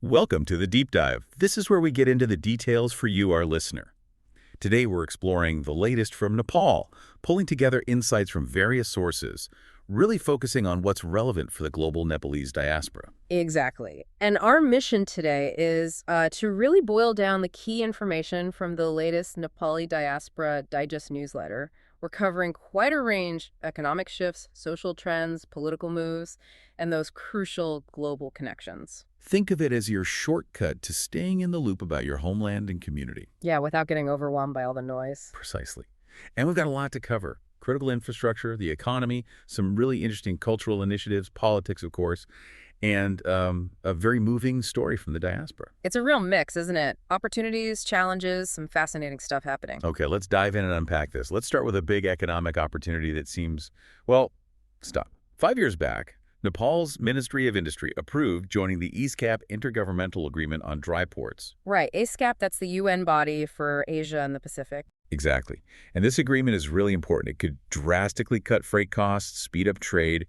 Welcome to the Deep Dive. This is where we get into the details for you, our listener. Today we're exploring the latest from Nepal, pulling together insights from various sources, really focusing on what's relevant for the global Nepalese diaspora. Exactly. And our mission today is to really boil down the key information from the latest Nepali Diaspora Digest newsletter. We're covering quite a range: economic shifts, social trends, political moves, and those crucial global connections. Think of it as your shortcut to staying in the loop about your homeland and community. Yeah, without getting overwhelmed by all the noise. Precisely. And we've got a lot to cover. Critical infrastructure, the economy, some really interesting cultural initiatives, politics, of course, and a very moving story from the diaspora. It's a real mix, isn't it? Opportunities, challenges, some fascinating stuff happening. Okay, let's dive in and unpack this. Let's start with a big economic opportunity that seems, well, stop. 5 years back, Nepal's Ministry of Industry approved joining the ESCAP Intergovernmental Agreement on Dry Ports. Right, ASCAP, that's the UN body for Asia and the Pacific. Exactly. And this agreement is really important. It could drastically cut freight costs, speed up trade,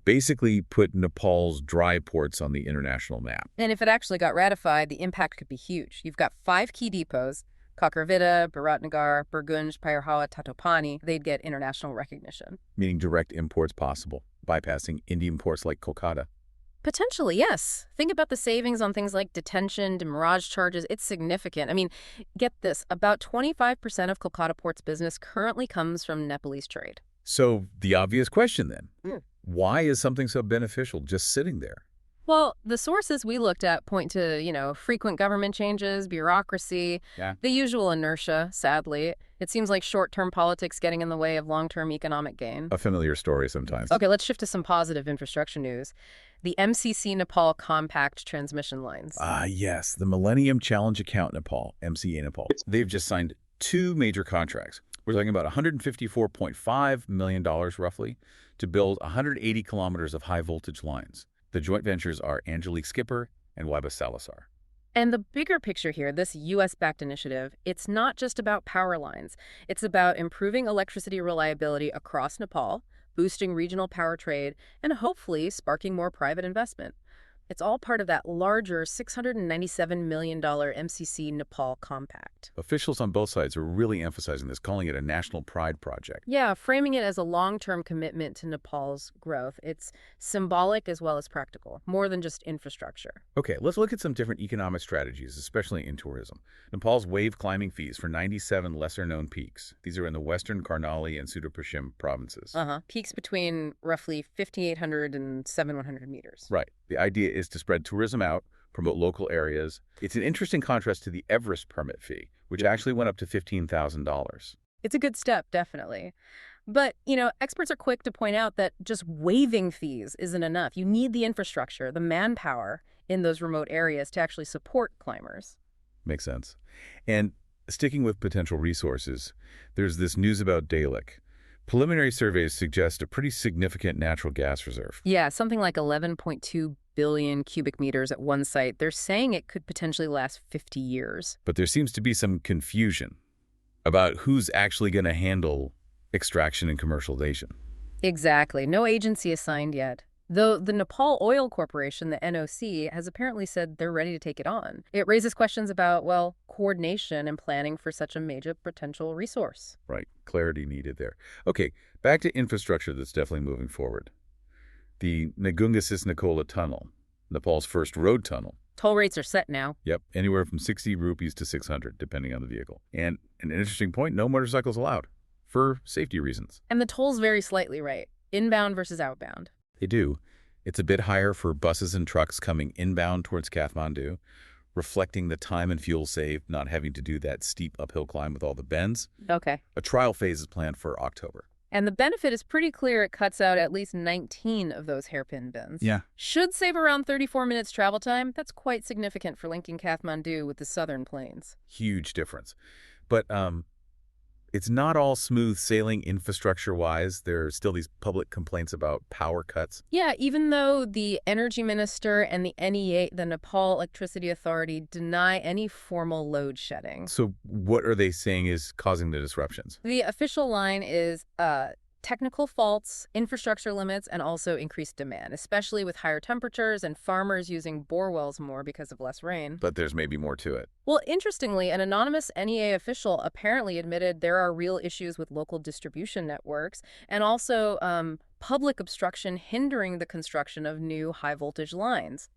basically put Nepal's dry ports on the international map. And if it actually got ratified, the impact could be huge. You've got 5 key depots: Kakarvida, Biratnagar, Burgunj, Payarhawa, Tatopani. They'd get international recognition. Meaning direct imports possible, bypassing Indian ports like Kolkata. Potentially, yes. Think about the savings on things like detention, demurrage charges. It's significant. I mean, get this, about 25% of Kolkata Port's business currently comes from Nepalese trade. So the obvious question then, why is something so beneficial just sitting there? Well, the sources we looked at point to, frequent government changes, bureaucracy, the usual inertia, sadly. It seems like short-term politics getting in the way of long-term economic gain. A familiar story sometimes. Okay, let's shift to some positive infrastructure news. The MCC Nepal Compact transmission lines. Yes, the Millennium Challenge Account Nepal, MCA Nepal. They've just signed 2 major contracts. We're talking about $154.5 million roughly to build 180 kilometers of high-voltage lines. The joint ventures are Angelique Skipper and Waiba Salazar. And the bigger picture here, this U.S.-backed initiative, it's not just about power lines. It's about improving electricity reliability across Nepal, boosting regional power trade, and hopefully sparking more private investment. It's all part of that larger $697 million MCC Nepal Compact. Officials on both sides are really emphasizing this, calling it a national pride project. Yeah, framing it as a long-term commitment to Nepal's growth. It's symbolic as well as practical, more than just infrastructure. Okay, let's look at some different economic strategies, especially in tourism. Nepal's wave climbing fees for 97 lesser-known peaks. These are in the western Karnali and Sudur-Pashchim provinces. Peaks between roughly 5,800 and 7,100 meters. Right. The idea is to spread tourism out, promote local areas. It's an interesting contrast to the Everest permit fee, which actually went up to $15,000. It's a good step, definitely. But, experts are quick to point out that just waiving fees isn't enough. You need the infrastructure, the manpower in those remote areas to actually support climbers. Makes sense. And sticking with potential resources, there's this news about Dalek. Preliminary surveys suggest a pretty significant natural gas reserve. Yeah, something like 11.2 billion cubic meters at one site. They're saying it could potentially last 50 years. But there seems to be some confusion about who's actually going to handle extraction and commercialization. Exactly. No agency assigned yet. Though the Nepal Oil Corporation, the NOC, has apparently said they're ready to take it on. It raises questions about, coordination and planning for such a major potential resource. Right. Clarity needed there. Okay, back to infrastructure that's definitely moving forward. The Nagungasis-Nakola Tunnel, Nepal's first road tunnel. Toll rates are set now. Yep, anywhere from 60 rupees to 600, depending on the vehicle. And an interesting point, no motorcycles allowed, for safety reasons. And the tolls vary slightly, right? Inbound versus outbound. They do. It's a bit higher for buses and trucks coming inbound towards Kathmandu, reflecting the time and fuel saved, not having to do that steep uphill climb with all the bends. Okay. A trial phase is planned for October. And the benefit is pretty clear. It cuts out at least 19 of those hairpin bends. Yeah. Should save around 34 minutes travel time. That's quite significant for linking Kathmandu with the southern plains. Huge difference. But it's not all smooth sailing infrastructure-wise. There are still these public complaints about power cuts. Yeah, even though the energy minister and the NEA, the Nepal Electricity Authority, deny any formal load shedding. So what are they saying is causing the disruptions? The official line is Technical faults, infrastructure limits, and also increased demand, especially with higher temperatures and farmers using bore wells more because of less rain. But there's maybe more to it. Well, interestingly, an anonymous NEA official apparently admitted there are real issues with local distribution networks and also public obstruction hindering the construction of new high-voltage lines.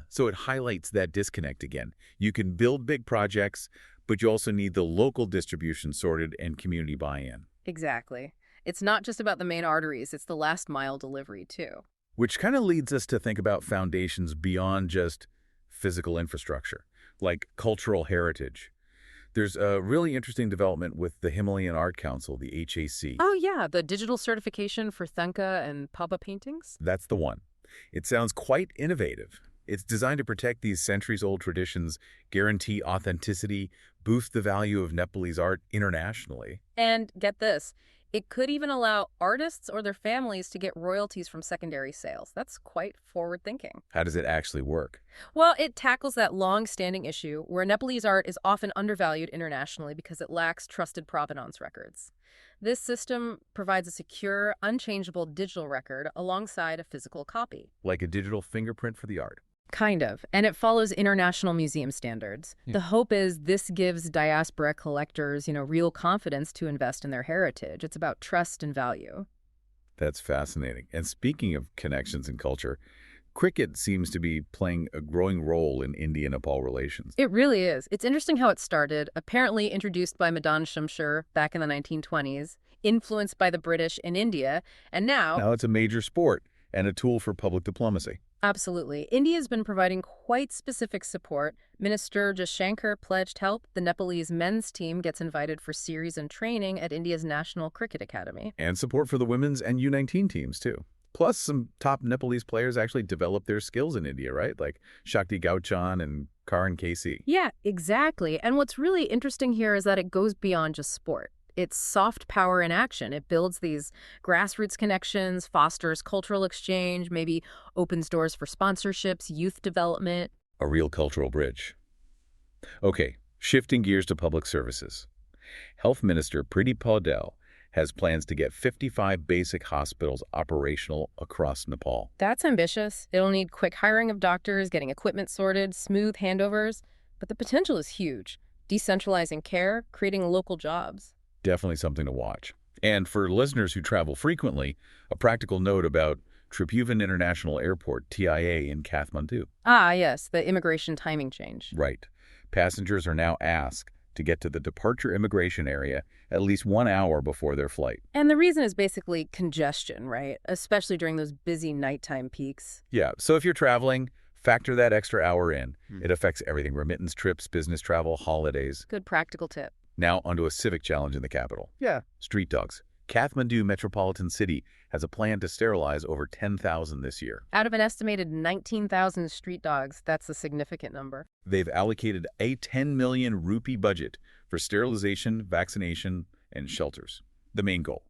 So it highlights that disconnect again. You can build big projects, but you also need the local distribution sorted and community buy-in. Exactly. It's not just about the main arteries, it's the last mile delivery, too. Which kind of leads us to think about foundations beyond just physical infrastructure, like cultural heritage. There's a really interesting development with the Himalayan Art Council, the HAC. Oh, yeah, the digital certification for Thangka and Papa paintings? That's the one. It sounds quite innovative. It's designed to protect these centuries-old traditions, guarantee authenticity, boost the value of Nepalese art internationally. And get this, it could even allow artists or their families to get royalties from secondary sales. That's quite forward-thinking. How does it actually work? Well, it tackles that long-standing issue where Nepalese art is often undervalued internationally because it lacks trusted provenance records. This system provides a secure, unchangeable digital record alongside a physical copy. Like a digital fingerprint for the art. Kind of, and it follows international museum standards. Yeah. The hope is this gives diaspora collectors, real confidence to invest in their heritage. It's about trust and value. That's fascinating. And speaking of connections and culture, cricket seems to be playing a growing role in India-Nepal relations. It really is. It's interesting how it started, apparently introduced by Madan Shumsher back in the 1920s, influenced by the British in India, and now Now it's a major sport and a tool for public diplomacy. absolutely. India's been providing quite specific support. Minister Jashankar pledged help. The Nepalese men's team gets invited for series and training at India's National Cricket Academy. And support for the women's and U19 teams, too. Plus, some top Nepalese players actually develop their skills in India, right? Like Shakti Gauchan and Karan KC. Yeah, exactly. And what's really interesting here is that it goes beyond just sport. It's soft power in action. It builds these grassroots connections, fosters cultural exchange, maybe opens doors for sponsorships, youth development. A real cultural bridge. Okay, shifting gears to public services. Health Minister Priti Paudel has plans to get 55 basic hospitals operational across Nepal. That's ambitious. It'll need quick hiring of doctors, getting equipment sorted, smooth handovers. But the potential is huge. Decentralizing care, creating local jobs. Definitely something to watch. And for listeners who travel frequently, a practical note about Tribhuvan International Airport, TIA, in Kathmandu. Ah, yes, the immigration timing change. Right. Passengers are now asked to get to the departure immigration area at least 1 hour before their flight. And the reason is basically congestion, right? Especially during those busy nighttime peaks. Yeah, so if you're traveling, factor that extra hour in. It affects everything: remittance trips, business travel, holidays. Good practical tip. Now onto a civic challenge in the capital. Yeah. Street dogs. Kathmandu Metropolitan City has a plan to sterilize over 10,000 this year. Out of an estimated 19,000 street dogs, that's a significant number. They've allocated a 10 million rupee budget for sterilization, vaccination, and shelters. The main goal: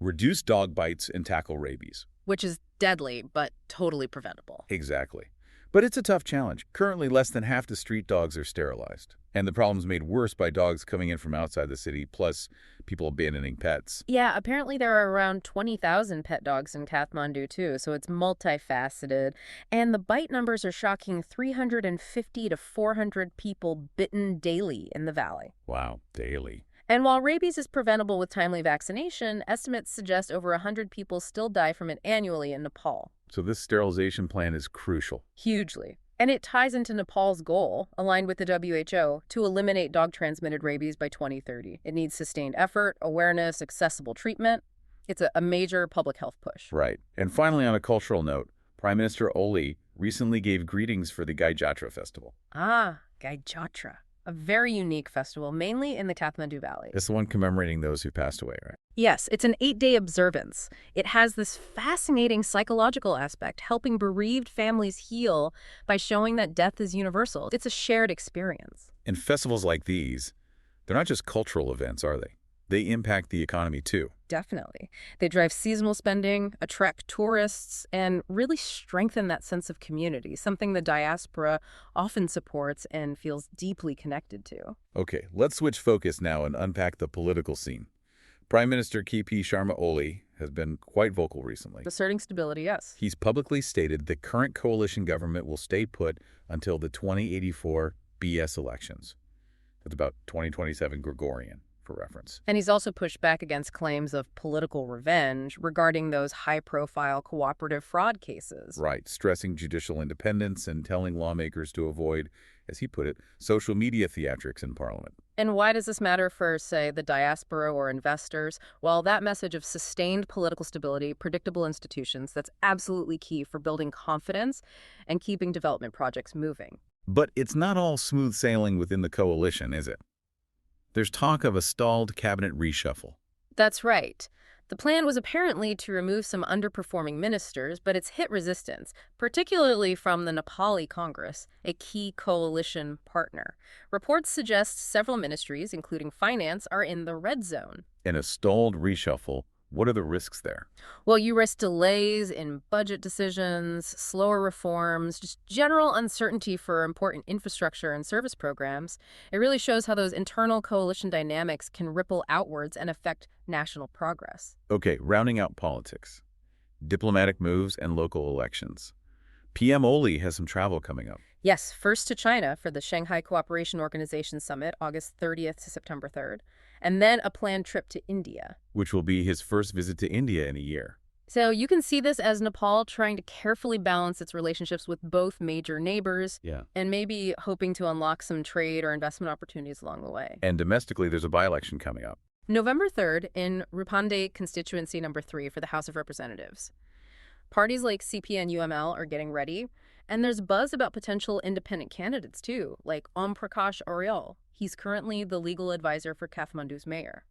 reduce dog bites and tackle rabies. Which is deadly, but totally preventable. Exactly. But it's a tough challenge. Currently, less than half the street dogs are sterilized. And the problem's made worse by dogs coming in from outside the city, plus people abandoning pets. Yeah, apparently there are around 20,000 pet dogs in Kathmandu, too, so it's multifaceted. And the bite numbers are shocking: 350 to 400 people bitten daily in the valley. Wow, daily. And while rabies is preventable with timely vaccination, estimates suggest over 100 people still die from it annually in Nepal. So this sterilization plan is crucial. Hugely. And it ties into Nepal's goal, aligned with the WHO, to eliminate dog-transmitted rabies by 2030. It needs sustained effort, awareness, accessible treatment. It's a major public health push. Right. And finally, on a cultural note, Prime Minister Oli recently gave greetings for the Gai Jatra festival. Ah, Gai Jatra. A very unique festival, mainly in the Kathmandu Valley. It's the one commemorating those who passed away, right? Yes, it's an 8-day observance. It has this fascinating psychological aspect, helping bereaved families heal by showing that death is universal. It's a shared experience. And festivals like these, they're not just cultural events, are they? They impact the economy, too. Definitely. They drive seasonal spending, attract tourists, and really strengthen that sense of community, something the diaspora often supports and feels deeply connected to. Okay, let's switch focus now and unpack the political scene. Prime Minister K.P. Sharma Oli has been quite vocal recently. Asserting stability, yes. He's publicly stated the current coalition government will stay put until the 2084 BS elections. That's about 2027 Gregorian, for reference. And he's also pushed back against claims of political revenge regarding those high-profile cooperative fraud cases. Right, stressing judicial independence and telling lawmakers to avoid, as he put it, social media theatrics in Parliament. And why does this matter for, say, the diaspora or investors? Well, that message of sustained political stability, predictable institutions, that's absolutely key for building confidence and keeping development projects moving. But it's not all smooth sailing within the coalition, is it? There's talk of a stalled cabinet reshuffle. That's right. The plan was apparently to remove some underperforming ministers, but it's hit resistance, particularly from the Nepali Congress, a key coalition partner. Reports suggest several ministries, including finance, are in the red zone. In a stalled reshuffle, what are the risks there? Well, you risk delays in budget decisions, slower reforms, just general uncertainty for important infrastructure and service programs. It really shows how those internal coalition dynamics can ripple outwards and affect national progress. Okay, rounding out politics. Diplomatic moves and local elections. PM Oli has some travel coming up. Yes, first to China for the Shanghai Cooperation Organization Summit, August 30th to September 3rd, and then a planned trip to India. Which will be his first visit to India in a year. So you can see this as Nepal trying to carefully balance its relationships with both major neighbors and maybe hoping to unlock some trade or investment opportunities along the way. And domestically, there's a by-election coming up. November 3rd in Rupande Constituency Number 3 for the House of Representatives. Parties like CP and UML are getting ready, and there's buzz about potential independent candidates too, like Om Prakash Oriol. He's currently the legal advisor for Kathmandu's mayor.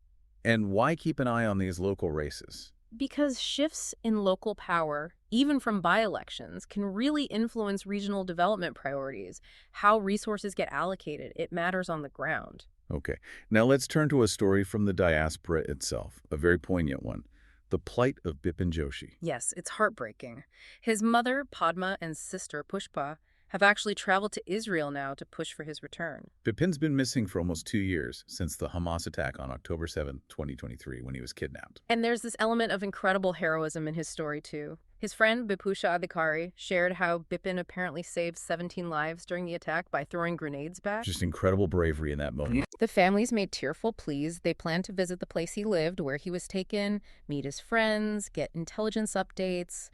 And why keep an eye on these local races? Because shifts in local power, even from by-elections, can really influence regional development priorities. How resources get allocated, it matters on the ground. Okay, now let's turn to a story from the diaspora itself, a very poignant one. The plight of Bipin Joshi. Yes, it's heartbreaking. His mother, Padma, and sister, Pushpa, have actually traveled to Israel now to push for his return. Bipin's been missing for almost 2 years, since the Hamas attack on October 7, 2023, when he was kidnapped. And there's this element of incredible heroism in his story, too. His friend, Bipusha Adhikari, shared how Bipin apparently saved 17 lives during the attack by throwing grenades back. Just incredible bravery in that moment. The families made tearful pleas. They planned to visit the place he lived, where he was taken, meet his friends, get intelligence updates.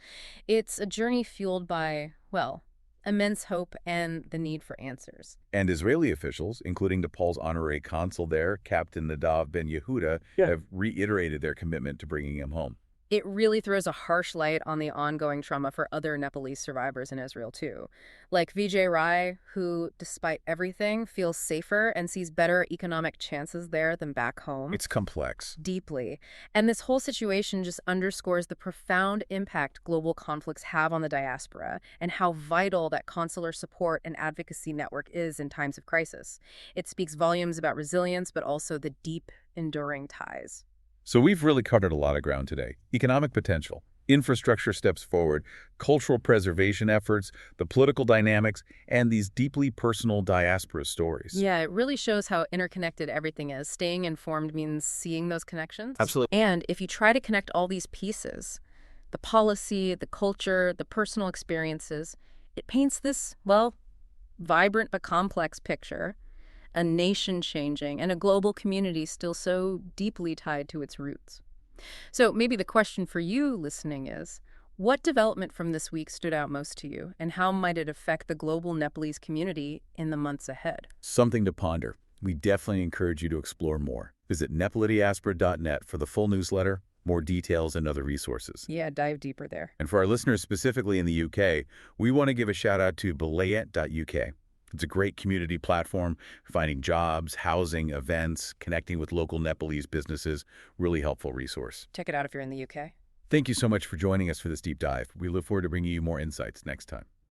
It's a journey fueled by, well, immense hope and the need for answers. And Israeli officials, including Nepal's honorary consul there, Captain Nadav Ben Yehuda, have reiterated their commitment to bringing him home. It really throws a harsh light on the ongoing trauma for other Nepalese survivors in Israel, too. Like Vijay Rai, who, despite everything, feels safer and sees better economic chances there than back home. It's complex. Deeply. And this whole situation just underscores the profound impact global conflicts have on the diaspora and how vital that consular support and advocacy network is in times of crisis. It speaks volumes about resilience, but also the deep, enduring ties. So we've really covered a lot of ground today. Economic potential, infrastructure steps forward, cultural preservation efforts, the political dynamics, and these deeply personal diaspora stories. Yeah, it really shows how interconnected everything is. Staying informed means seeing those connections. Absolutely. And if you try to connect all these pieces, the policy, the culture, the personal experiences, it paints this, well, vibrant but complex picture. A nation changing, and a global community still so deeply tied to its roots. So maybe the question for you listening is, what development from this week stood out most to you, and how might it affect the global Nepalese community in the months ahead? Something to ponder. We definitely encourage you to explore more. Visit nepalidiaspora.net for the full newsletter, more details, and other resources. Yeah, dive deeper there. And for our listeners specifically in the UK, we want to give a shout out to belayet.uk. It's a great community platform, finding jobs, housing, events, connecting with local Nepalese businesses. Really helpful resource. Check it out if you're in the UK. Thank you so much for joining us for this deep dive. We look forward to bringing you more insights next time.